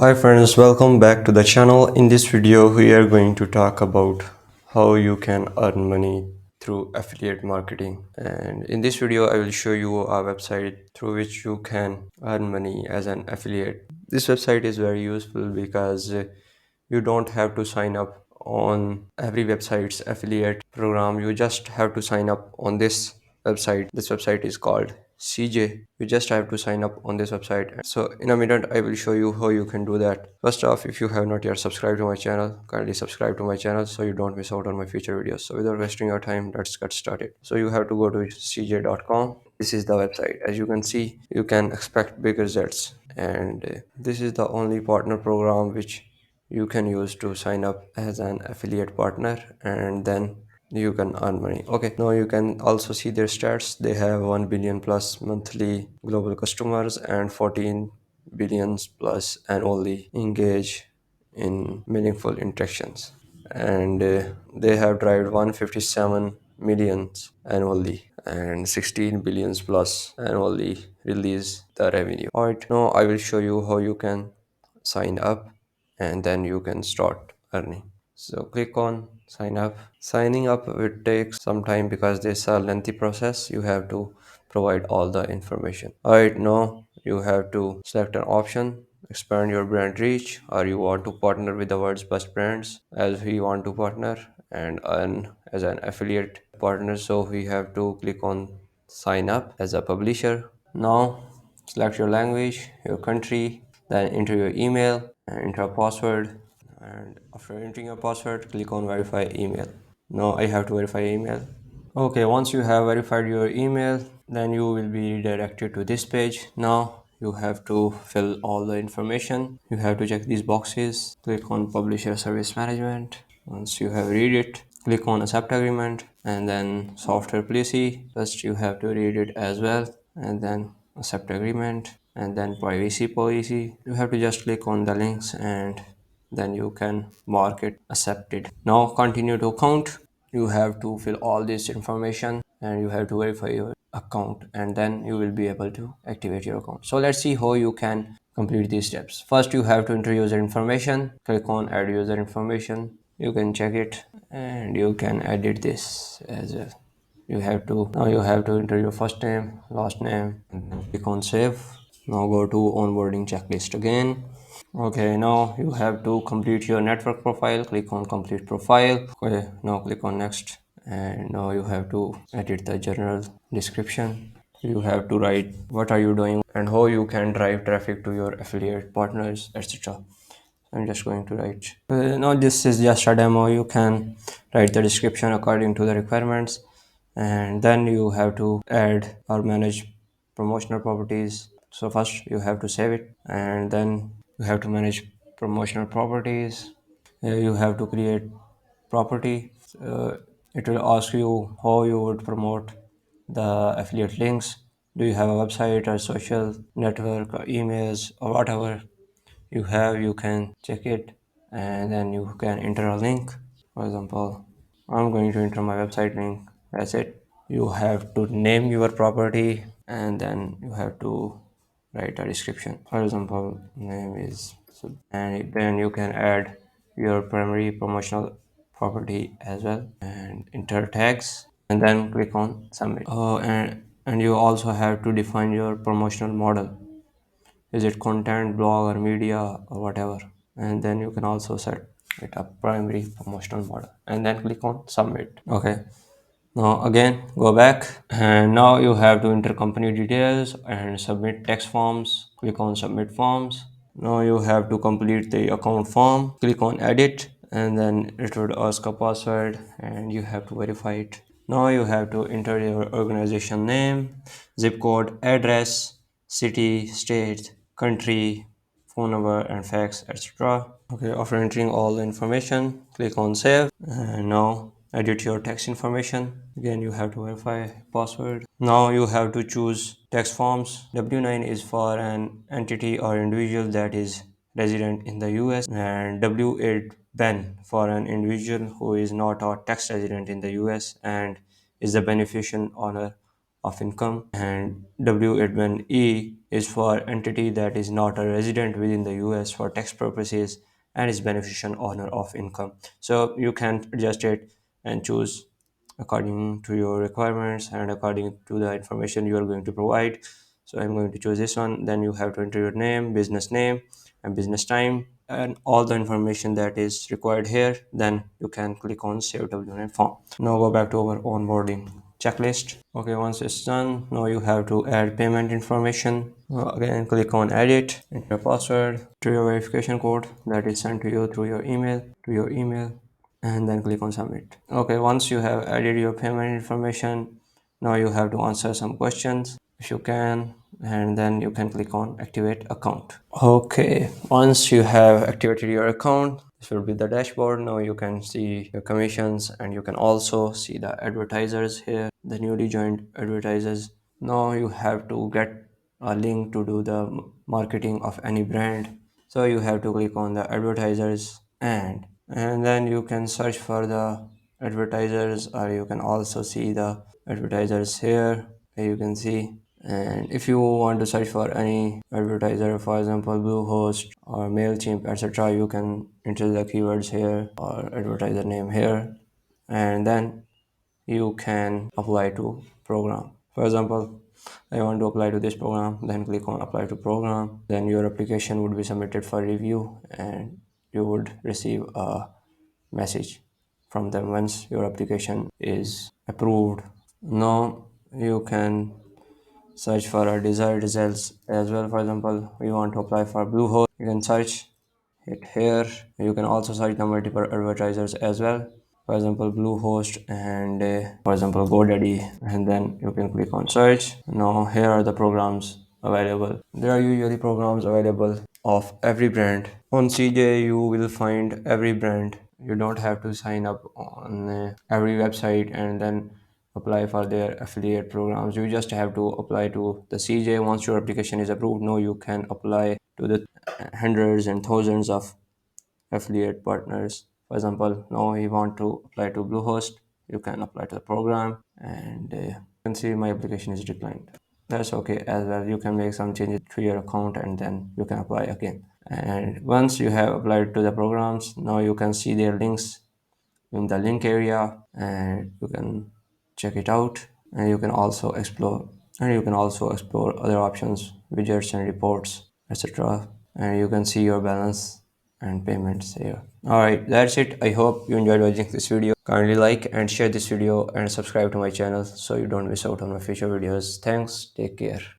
Hi friends, welcome back to the channel. In this video, we are going to talk about how you can earn money through affiliate marketing. And in this video, I will show you a website through which you can earn money as an affiliate. This website is very useful because you don't have to sign up on every website's affiliate program. You just have to sign up on this website. This website is called CJ. You just have to sign up on this website. So in a minute, I will show you how you can do that. First off, if you have not yet subscribed to my channel, kindly subscribe to my channel so you don't miss out on my future videos. So without wasting your time, let's get started. So you have to go to cj.com. This is the website. As you can see, you can expect big results. And this is the only partner program which you can use to sign up as an affiliate partner, and then you can earn money. Okay, now you can also see their stats. They have 1 billion plus monthly global customers and 14 billions plus annually engage in meaningful interactions, and they have derived 157 millions annually and 16 billions plus annually release the revenue. All right, now I will show you how you can sign up and then you can start earning. So click on sign up. Signing up will take some time because this is a lengthy process. You have to provide all the information. All right, now you have to select an option, expand your brand reach, or you want to partner with the world's best brands as we want to partner and earn as an affiliate partner. So we have to click on sign up as a publisher. Now select your language, your country, then enter your email and enter a password. And after entering your password, click on verify email. Now I have to verify email. Okay, once you have verified your email, then you will be redirected to this page. Now you have to fill all the information. You have to check these boxes. Click on publisher service management. Once you have read it, click on accept agreement and then software policy. First you have to read it as well and then accept agreement and then privacy policy. You have to just click on the links and then you can mark it accepted. Now continue to account. You have to fill all this information and you have to verify your account and then you will be able to activate your account. So let's see how you can complete these steps. First you have to enter user information. Click on add user information. You can check it and you can edit this as well. You have to enter your first name, last name, and then click on save. Now go to onboarding checklist again. Okay, now you have to complete your network profile. Click on complete profile. Okay, now click on next. And now you have to edit the general description. You have to write what are you doing and how you can drive traffic to your affiliate partners, etc. I'm just going to write. Now this is just a demo. You can write the description according to the requirements, and then you have to add or manage promotional properties. So first you have to save it, and then you have to manage promotional properties. You have to create property. Uh, it will ask you how you would promote the affiliate links. Do you have a website or social network or emails or whatever you have? You can check it and then you can enter a link. For example, I'm going to enter my website link. That's it. You have to name your property and then you have to write a description. For example, name is and then you can add your primary promotional property as well and enter tags and then click on submit. And you also have to define your promotional model. Is it content, blog, or media, or whatever? And then you can also set it up primary promotional model and then click on submit. Okay, now again go back and now you have to enter company details and submit text forms. Click on submit forms. Now you have to complete the account form. Click on edit and then it would ask a password and you have to verify it. Now you have to enter your organization name, zip code, address, city, state, country, phone number and fax, etc. Okay, after entering all the information, click on save and now edit your text information. Again, you have to verify password. Now you have to choose text forms. W9 is for an entity or individual that is resident in the US, and W8 Ben for an individual who is not a tax resident in the US and is the beneficial owner of income, and W-1E is for entity that is not a resident within the US for tax purposes and is beneficial owner of income. So you can adjust it and choose according to your requirements and according to the information you are going to provide. So I'm going to choose this one. Then you have to enter your name and business time and all the information that is required here. Then you can click on save w9 form. Now go back to our onboarding checklist. Okay, once it's done, now you have to add payment information. Again, click on edit, enter your password to your verification code that is sent to you through your email, and then click on submit. Okay, once you have added your payment information, now you have to answer some questions if you can, and then you can click on activate account. Okay, once you have activated your account, this will be the dashboard. Now you can see your commissions and you can also see the advertisers here, the newly joined advertisers. Now you have to get a link to do the marketing of any brand. So you have to click on the advertisers, and then you can search for the advertisers, or you can also see the advertisers here. You can see, and if you want to search for any advertiser, for example Bluehost or MailChimp, etc., you can enter the keywords here or advertiser name here, and then you can apply to program. For example, I want to apply to this program, then click on apply to program. Then your application would be submitted for review and you would receive a message from them once your application is approved. Now you can search for our desired results as well. For example, we want to apply for Bluehost, you can search it here. You can also search the multiple advertisers as well, for example Bluehost and for example GoDaddy, and then you can click on search. Now here are the programs available. There are usually programs available of every brand. On CJ you will find every brand. You don't have to sign up on every website and then apply for their affiliate programs. You just have to apply to the CJ. Once your application is approved, now you can apply to the hundreds and thousands of affiliate partners. For example, now you want to apply to Bluehost, you can apply to the program, and you can see my application is declined. That's okay as well. You can make some changes to your account and then you can apply again. And once you have applied to the programs, now you can see their links in the link area and you can check it out, and you can also explore other options, widgets and reports, etc., and you can see your balance and payments here. All right, that's it. I hope you enjoyed watching this video. Kindly like and share this video and subscribe to my channel so you don't miss out on my future videos. Thanks, take care.